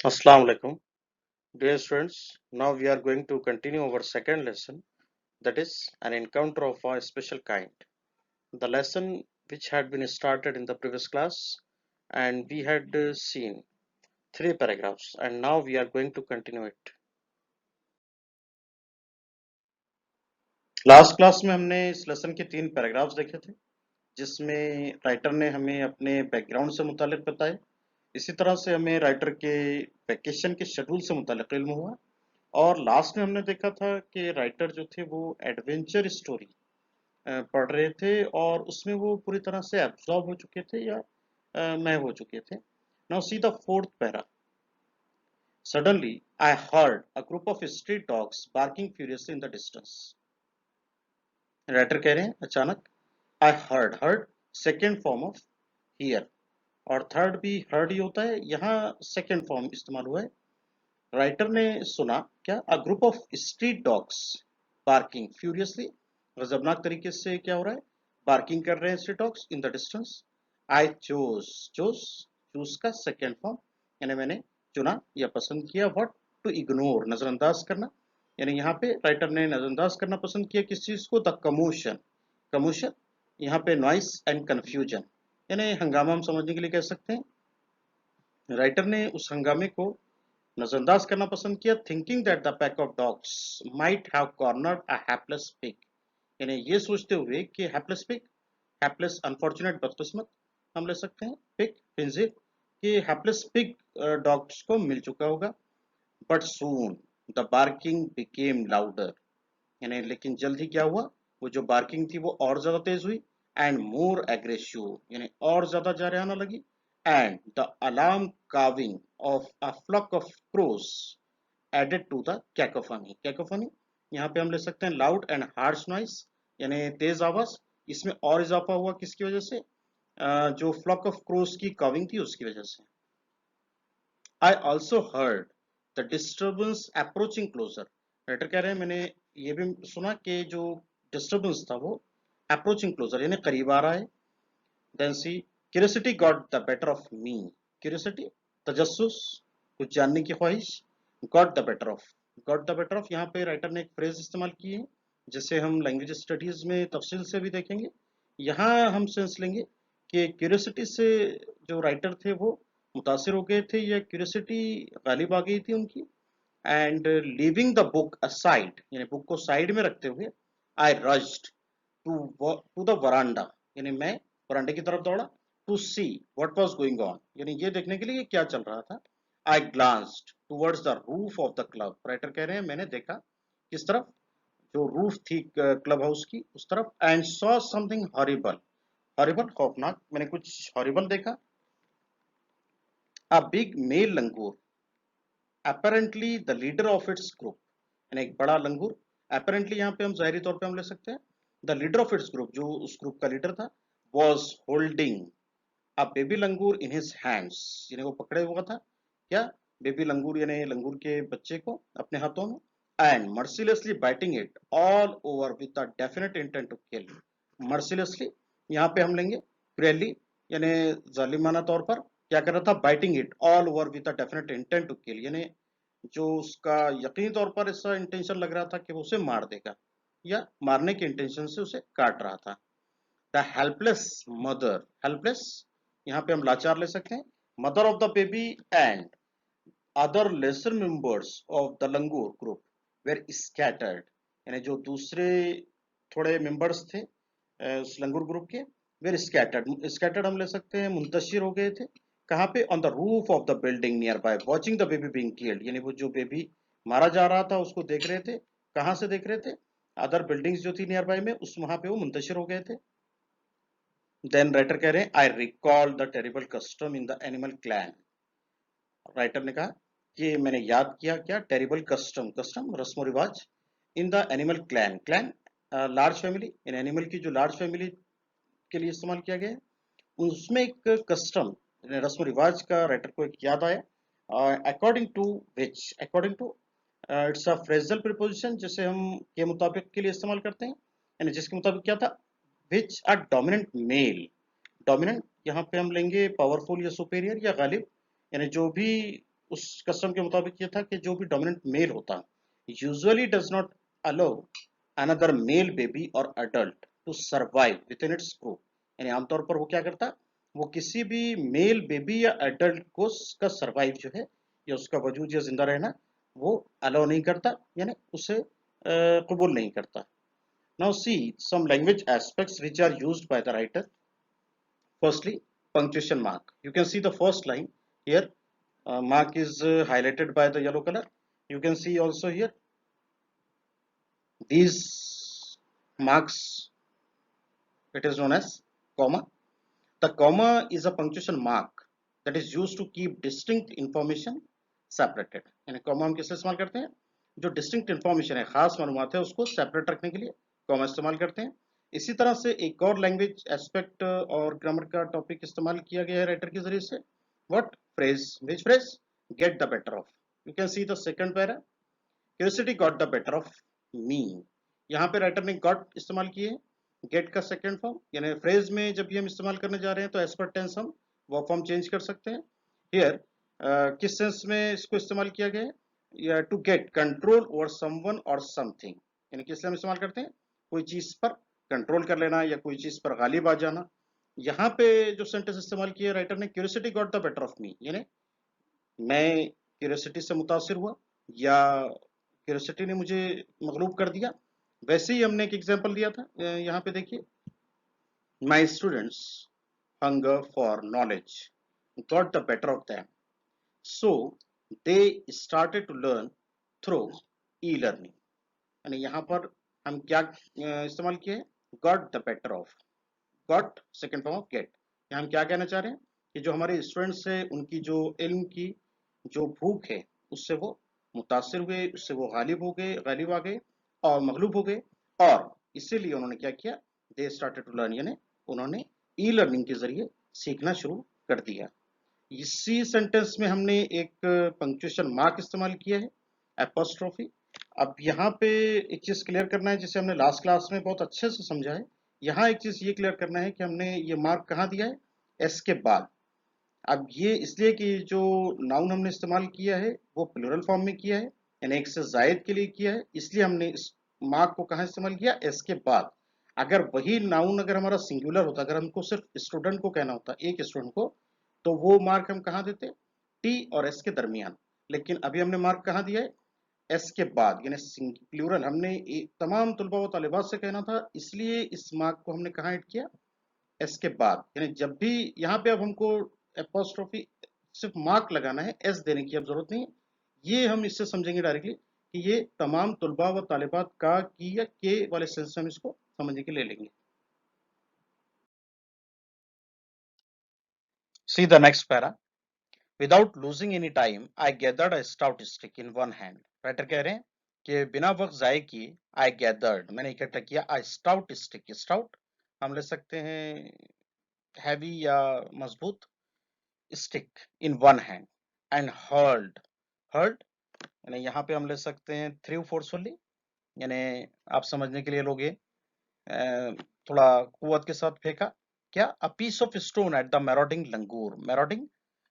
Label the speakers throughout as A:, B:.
A: Assalamu alaikum, dear students. Now we are going to continue our second lesson, that is an encounter of a special kind. The lesson which had been started in the previous class, and we had seen three paragraphs, and now we are going to continue it. Last class में हमने इस lesson के तीन paragraphs देखे थे, जिसमें writer ने हमें अपने बैकग्राउंड से मुतालिक बताए। इसी तरह से हमें राइटर के वैकेशन के शेड्यूल से मुतालिक इल्म हुआ। और लास्ट में हमने देखा था कि राइटर जो थे वो एडवेंचर स्टोरी पढ़ रहे थे और उसमें वो पूरी तरह से एब्जॉर्ब हो चुके थे या महव हो चुके थे। Now see the fourth para. Suddenly I heard a group of street dogs barking furiously in the distance. Writer कह रहे हैं अचानक I heard, heard second form of here, और थर्ड भी हर्ड ही होता है, यहाँ सेकेंड फॉर्म इस्तेमाल हुआ है। राइटर ने सुना क्या, a group of street dogs barking furiously, गजबनाक तरीके से क्या हो रहा है, बार्किंग कर रहे हैं street dogs in the distance. I chose, chose choose का सेकेंड फॉर्म, यानी मैंने चुना या पसंद किया। व्हाट, टू इग्नोर, नजरअंदाज करना, यानी यहाँ पे राइटर ने नजरअंदाज करना पसंद किया किस चीज को, द कमोशन, कमोशन यहाँ पे नॉइस एंड कंफ्यूजन, यानी हंगामा हम समझने के लिए कह सकते हैं। राइटर ने उस हंगामे को नजरअंदाज करना पसंद किया, thinking that the pack of dogs might have cornered a hapless pig, यानी ये सोचते हुए कि हैप्लेस पिग, हैप्लेस अनफॉर्चुनेट बदकिस्मत हम ले सकते हैं, पिग खंजीर, कि हैप्लेस पिग डॉग्स को मिल चुका होगा। But soon the barking became louder, यानी लेकिन जल्द ही क्या हुआ, वो जो बार्किंग थी वो और ज्यादा तेज हुई, एंड मोर एग्रेसिव, यानी और ज्यादा जारहाना लगी, and the alarm cawing of a flock of crows added to the cacophony, cacophony यहाँ पे हम ले सकते हैं लाउड एंड हार्श नॉइस, यानी तेज आवाज, इसमें और इजाफा हुआ किसकी वजह से, जो फ्लॉक ऑफ क्रोस की काविंग थी उसकी वजह से। I also heard the disturbance approaching closer, writer कह रहे हैं मैंने ये भी सुना कि जो डिस्टर्बेंस था वो अप्रोचिंग क्लोजर यानी करीब आ रहा है। Then the curiosity got the better of me, curiosity तजस्सुस, कुछ जानने की ख्वाहिश, got the better of, got the better of यहाँ पे राइटर ने एक फ्रेज इस्तेमाल की है जिसे हम लैंग्वेज स्टडीज में तफसील से भी देखेंगे। यहाँ हम सेंस लेंगे कि क्यूरियोसिटी से जो राइटर थे वो मुतासिर हो गए थे या क्यूरियोसिटी गालिब आ गई थी उनकी। And leaving the book aside, यानी बुक को साइड में रखते हुए, आई रश्ड टू द वरांडा, यानी मैं वरांडे की तरफ दौड़ा, to see what was going on, यानी ये देखने के लिए कि क्या चल रहा था। I glanced towards the roof of the club, writer कह रहे हैं मैंने देखा किस तरफ, जो रूफ थी क्लब हाउस की उस तरफ, and saw something horrible, horrible खौफनाक, मैंने कुछ हॉरिबल देखा। A big male langur apparently the leader of its group, यानी एक बड़ा लंगूर, apparently यहाँ पे हम जाहिरी तौर पे हम ले सकते हैं the leader of its group, जो उस ग्रुप का लीडर था, was holding a baby langur in his hands, यानी वो पकड़े हुआ था क्या, बेबी लंगूर यानी लंगूर के बच्चे को अपने हाथों में, and mercilessly biting it all over with a definite intent to kill, mercilessly यहाँ पे हम लेंगे cruelly, यानी जालिमाना तौर पर क्या कर रहा था, biting it all over with a definite intent to kill, यानी जो उसका यकीनी तौर पर ऐसा इंटेंशन लग रहा था कि वो उसे मार देगा या मारने के इंटेंशन से उसे काट रहा था। द हेल्पलेस मदर, हेल्पलेस यहाँ पे हम लाचार ले सकते हैं, mother of the baby and other lesser members of the langur group were scattered, यानी जो दूसरे थोड़े मेंबर्स थे उस लंगूर ग्रुप के, वेर स्कैटर्ड, स्कैटर्ड हम ले सकते हैं मुंतशिर हो गए थे, कहाँ पे, on the roof of the building near by watching the baby being killed, यानी वो जो बेबी मारा जा रहा था उसको देख रहे थे, कहाँ से देख रहे थे, अदर बिल्डिंग्स जो थी नियर बाय में उस वहां पे वो मुंतशिर हो गए थे। देन राइटर कह रहे हैं I recall the terrible custom in the animal clan, writer ने कहा कि मैंने याद किया क्या, टेरिबल कस्टम, कस्टम रस्म रिवाज, in the animal clan, clan large family, in animal की जो लार्ज फैमिली के लिए इस्तेमाल किया गया है, उसमें एक कस्टम रस्म रिवाज का राइटर को एक याद आया। According to which, according to it's a phrasal preposition जिसे हम के मुताबिक के लिए इस्तेमाल करते हैं, यानी जिसके मुताबिक क्या था, विच अ डोमिनेंट मेल, डोमिनेंट यहाँ पे हम लेंगे पावरफुल या सुपेरियर या गालिब, यानी जो भी उस कस्टम के मुताबिक ये था कि जो भी डोमिनेंट मेल होता usually does not allow another male baby और adult to survive within its group. यानी आमतौर पर वो क्या करता, वो किसी भी मेल बेबी या एडल्ट को का सर्वाइव जो है या उसका वजूद या जिंदा रहना वो अलाउ नहीं करता, यानी उसे कबूल नहीं करता। Now see some language aspects which are used by the writer. Firstly, punctuation mark. You can see the first line here. Mark is highlighted by the yellow color. You can see also here these marks. It is known as comma. The comma is a punctuation mark that is used to keep distinct information separated. यानी comma हम किससे इस्तेमाल करते हैं, जो distinct information है, खास मालूमात है, उसको separate रखने के लिए comma इस्तेमाल करते हैं। इसी तरह से एक और लैंग्वेज एस्पेक्ट और ग्रामर का टॉपिक इस्तेमाल किया गया है राइटर के जरिए से। What phrase, which phrase, get the better of. You can see the second para, curiosity got the better of मी। यहाँ पे राइटर ने गॉट इस्तेमाल किए हैं, गेट का सेकंड फॉर्म, यानी फ्रेज में जब भी हम इस्तेमाल करने जा रहे हैं तो एज पर टेंस हम वो फॉर्म चेंज कर सकते हैं। हियर किस सेंस में इसको इस्तेमाल किया गया है, या to get control over someone और समथिंग, यानी किस लिए हम इस्तेमाल करते हैं, कोई चीज पर कंट्रोल कर लेना या कोई चीज पर गालिब आ जाना। यहाँ पे जो सेंटेंस इस्तेमाल किया राइटर ने, curiosity got the better of मी, यानी मैं क्यूरियोसिटी से मुतासिर हुआ या क्यूरियोसिटी ने मुझे मगलूब कर दिया। वैसे ही हमने एक एग्जांपल दिया था, यहाँ पे देखिए, my students hunger for knowledge got the better of them, so they started to learn through e learning. यानी यहाँ पर हम क्या इस्तेमाल किए, got the better of, got second form of get. यहाँ हम क्या कहना चाह रहे हैं कि जो हमारे स्टूडेंट्स है उनकी जो इल्म की जो भूख है उससे वो मुतासिर हुए, उससे वो गालिब हो गए, गालिब आ गए और मगलूब हो गए, और इसीलिए उन्होंने क्या किया, दे स्टार्टेड टू लर्न, यानी उन्होंने ई लर्निंग के जरिए सीखना शुरू कर दिया। इसी सेंटेंस में हमने एक पंक्चुएशन मार्क इस्तेमाल किया है, एपोस्ट्रोफी। अब यहाँ पे एक चीज क्लियर करना है जिसे हमने लास्ट क्लास में बहुत अच्छे से समझा है। यहाँ एक चीज ये क्लियर करना है कि हमने ये मार्क कहाँ दिया है, एस के बाद। अब ये इसलिए कि जो नाउन हमने इस्तेमाल किया है वो प्लूरल फॉर्म में किया है, यानी एक से जायद के लिए किया है, इसलिए हमने इस मार्क को कहाँ इस्तेमाल किया, एस के बाद। अगर वही नाउन अगर हमारा सिंगुलर होता, अगर हमको सिर्फ स्टूडेंट को कहना होता, एक स्टूडेंट को, तो वो मार्क हम कहाँ देते, टी और एस के दरमियान। लेकिन अभी हमने मार्क कहाँ दिया है, एस के बाद, यानी प्लूरल हमने तमाम तुलबा व तालिबात से कहना था, इसलिए इस मार्क को हमने कहाँ ऐड किया, एस के बाद। यानी जब भी यहाँ पे अब हमको एपोस्ट्रोफी सिर्फ मार्क लगाना है, एस देने की अब जरूरत नहीं है। ये हम इससे समझेंगे डायरेक्टली कि ये तमाम तुलबा व तालिबात का की या के वाले सेंस हम इसको समझने के ले लेंगे। See the next para, without losing any time I gathered a stout stick in one hand. Writer कह रहे हैं कि बिना वक्त जाए किए, आई गैदर्ड मैंने इकट्ठा किया, अ स्टाउट स्टिक, स्टाउट हम ले सकते हैं हैवी या मजबूत, stick in one hand, and hurled, hurled यानी यहाँ पे हम ले सकते हैं थ्रू फोर्सफुली, यानी आप समझने के लिए लोगे थोड़ा कुवत के साथ फेंका। क्या, a piece of stone at the marauding langur, marauding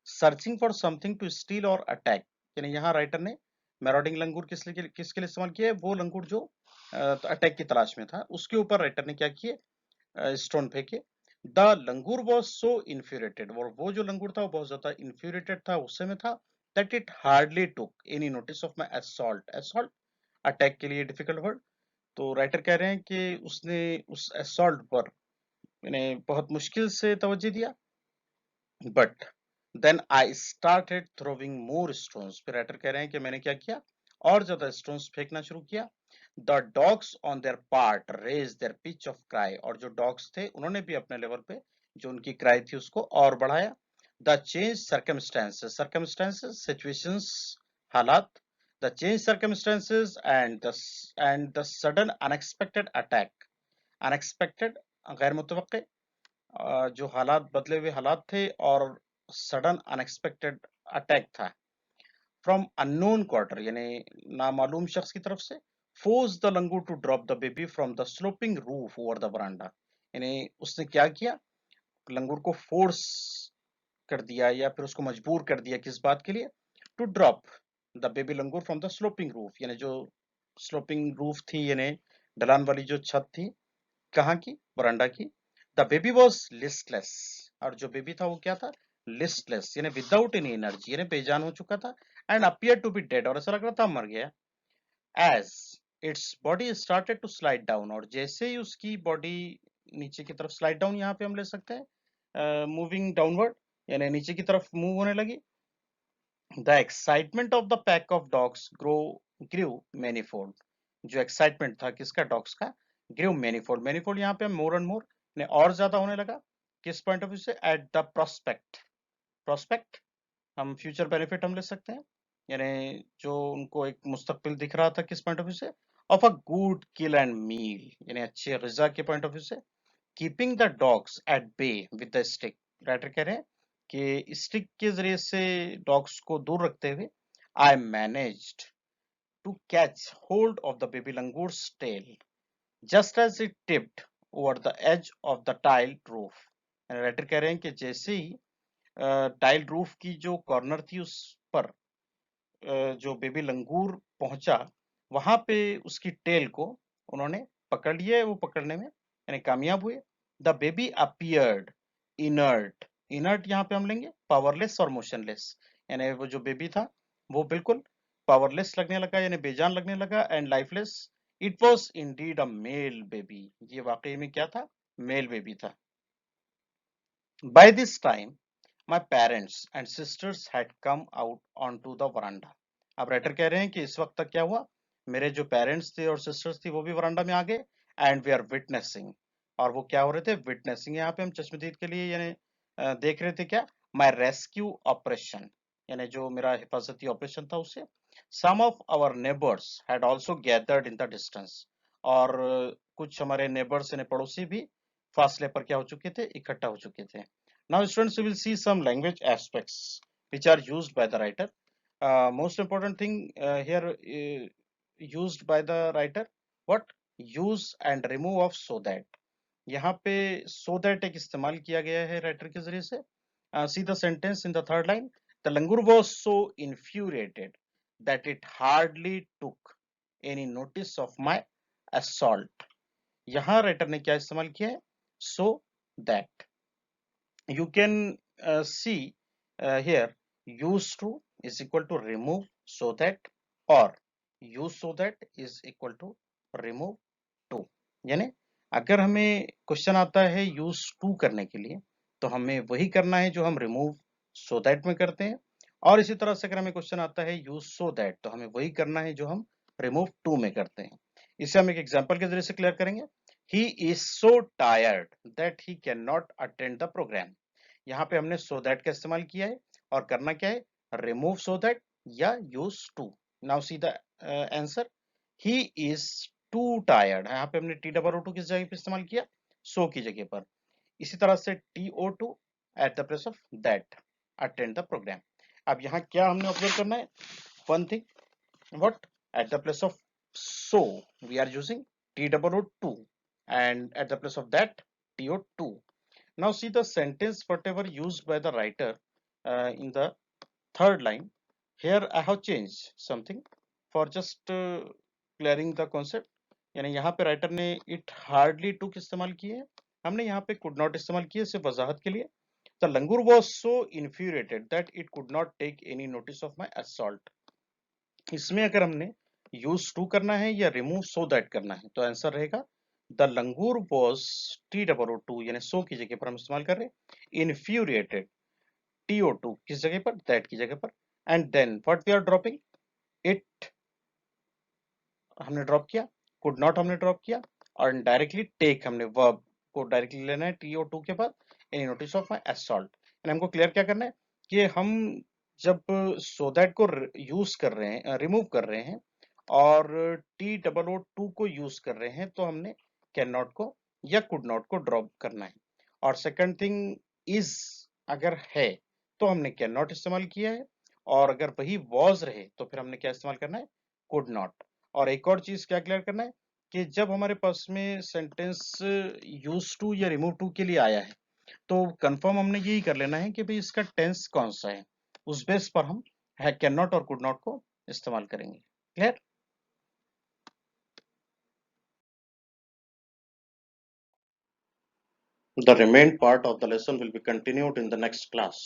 A: searching for something to steal और अटैक, यानी यहाँ राइटर ने मैरोडिंग लंगूर किसके लिए इस्तेमाल किया है, वो लंगूर जो अटैक की तलाश में था, उसके ऊपर राइटर ने क्या किए, स्टोन फेंके। द लंगूर वॉज सो इन्फ्यूरेटेड, और वो जो लंगूर था वो बहुत ज्यादा इन्फ्यूरेटेड था, गुस्से में था, that it hardly took any notice of my assault, assault attack के लिए डिफिकल्ट वर्ड। तो राइटर कह रहे हैं कि उसने उस असॉल्ट पर मैंने बहुत मुश्किल से तवज्जो दिया, but then I started throwing more stones, फिर राइटर कह रहे हैं कि मैंने क्या किया, और ज्यादा स्टोन्स फेंकना शुरू किया। The dogs on their part raise their pitch of cry, और जो डॉग्स थे उन्होंने भी अपने लेवल पे जो उनकी क्राई थी उसको और बढ़ाया। The change circumstances, circumstances situations, हालात, the change circumstances and the sudden unexpected attack, unexpected गैर मुतवक्के, जो हालात बदले हुए हालात थे और सडन अनएक्सपेक्टेड अटैक था, फ्रॉम अननोन क्वार्टर यानी नामालूम शख्स की तरफ से, force the langur to drop the baby from the sloping roof over the वरांडा, यानी उसने क्या किया, लंगूर को फोर्स कर दिया या फिर उसको मजबूर कर दिया किस बात के लिए, to drop the baby langur from the sloping roof, यानी जो स्लोपिंग रूफ थी, यानी ढलान वाली जो छत थी, कहाँ की, बरांडा की। द बेबी वॉज लिस्टलेस, और जो बेबी था वो क्या था, लिस्टलेस, यानी विदाउट एनी एनर्जी, यानी बेजान हो चुका था। And appear to be dead, और ऐसा लग रहा था मर गया। As its body started to slide down, और जैसे ही उसकी बॉडी नीचे की तरफ स्लाइड डाउन, यहाँ पे हम ले सकते हैं मूविंग डाउनवर्ड, यानी नीचे की तरफ मूव होने लगी। The excitement of the pack of dogs grew manifold, जो एक्साइटमेंट था किसका, डॉग्स का, ग्रू मैनीफोल्ड। मैनीफोल्ड यहाँ पे मोर एंड मोर, ने और ज्यादा होने लगा। किस पॉइंट ऑफ व्यू से, एट द प्रोस्पेक्ट, प्रोस्पेक्ट हम फ्यूचर बेनिफिट हम ले सकते हैं, यानी जो उनको एक मुस्तकबिल दिख रहा था, किस पॉइंट ऑफ व्यू से, of a good kill and meal, यानी अच्छे ग़िज़ा के पॉइंट ऑफ व्यू से। Keeping the dogs at bay with the stick, writer कह रहे हैं कि स्टिक के जरिए से डॉग्स को दूर रखते हुए, I managed to catch hold of the baby langur's tail just as it tipped over the edge of the tiled roof. Writer कह रहे हैं कि जैसे ही टाइल रूफ की जो कॉर्नर थी उस पर जो बेबी लंगूर पहुंचा, वहां पे उसकी टेल को उन्होंने पकड़ लिया, वो पकड़ने में यानी कामयाब हुए। The baby appeared inert, inert यहाँ पे हम लेंगे पावरलेस और मोशनलेस, यानी वो जो बेबी था वो बिल्कुल पावरलेस लगने लगा, यानी बेजान लगने लगा, and lifeless. It was indeed a male baby, ये वाकई में क्या था, मेल बेबी था। By this time my parents and sisters had come out onto the veranda। अब राइटर कह रहे हैं कि इस वक्त तक क्या हुआ, मेरे जो पेरेंट्स थे और सिस्टर्स थी वो भी वरांडा में आ गए। एंड वी आर विटनेसिंग, और वो क्या हो रहे थे, विटनेसिंग, यहाँ पे हम चश्मदीद के लिए यानी देख रहे थे क्या, माय रेस्क्यू ऑपरेशन, यानी जो मेरा हिफाजती ऑपरेशन था उससे। Some of our neighbours had also gathered in the distance, और कुछ हमारे नेबर्स यानी पड़ोसी भी फासले पर क्या हो चुके थे, इकट्ठा हो चुके थे। Now students, we will see some language aspects which are used by the writer. Most important thing here used by the writer, what, use and remove of so that। यहाँ पे so that एक इस्तेमाल किया गया है writer के जरिए से। See the sentence in the third line, the langur was so infuriated that it hardly took any notice of my assault। यहाँ राइटर ने क्या इस्तेमाल किया है, so that। You can see here used to is equal to remove so that, or use so that is equal to remove to। यानी अगर हमें question आता है यूज टू करने के लिए, तो हमें वही करना है जो हम रिमूव सो दैट में करते हैं, और इसी तरह से अगर हमें क्वेश्चन आता है यूज सो दैट, तो हमें वही करना है जो हम रिमूव टू में करते हैं। इसे हम एक एग्जांपल के जरिए से क्लियर करेंगे। He is so tired that he can not attend the programme. यहाँ पे हमने सो दैट का इस्तेमाल किया है, और करना क्या है, रिमूव सो दैट या use too. Now see the answer, he is too tired, यहाँ पे हमने टी डबल ओ टू किस जगह पे इस्तेमाल किया, सो की जगह पर। इसी तरह से T O to at the place of that, attend the programme. अब यहाँ क्या हमने ऑब्जर्व करना है, one thing, what, at the place of so we are using T double O too, and at the place of that TO2। Now see the sentence whatever used by the writer in the third line. Here I have changed something for just clearing the concept। यानी यहाँ पे writer ने it hardly took इस्तेमाल किए हैं, हमने यहाँ पे could not इस्तेमाल किए सिर्फ वजाहत के लिए। The langur was so infuriated that it could not take any notice of my assault। इसमें अगर हमने use to करना है या remove so that करना है, तो आंसर रहेगा the langur was T double O too, यानी सो की जगह पर हम इस्तेमाल कर रहे हैं, इन्फ्यूरिएटेड टीओ टू किस जगह पर, दैट की जगह पर। And then what we are dropping, it हमने ड्रॉप किया, कुड नॉट हमने ड्रॉप किया, और डायरेक्टली टेक हमने वर्ब को डायरेक्टली लेना है टीओ टू के बाद, any notice of my assault. यानी हमको क्लियर क्या करना है कि हम जब सो दैट को यूज कर रहे हैं, रिमूव कर रहे हैं, और टी डबल ओ टू को यूज कर रहे हैं, तो हमने कैन नॉट को या कुड नॉट को ड्रॉप करना है। और सेकंड थिंग, इज अगर है तो हमने कैन नॉट इस्तेमाल किया है, और अगर वही वॉज रहे तो फिर हमने क्या इस्तेमाल करना है, कुड नॉट। और एक और चीज क्या क्लियर करना है कि जब हमारे पास में सेंटेंस यूज टू या रिमूव टू के लिए आया है, तो कंफर्म हमने यही कर लेना है कि भाई इसका टेंस कौन सा है, उस बेस पर हम है कैन नॉट और कुड नॉट को इस्तेमाल करेंगे। Clear? The remaining part of the lesson will be continued in the next class.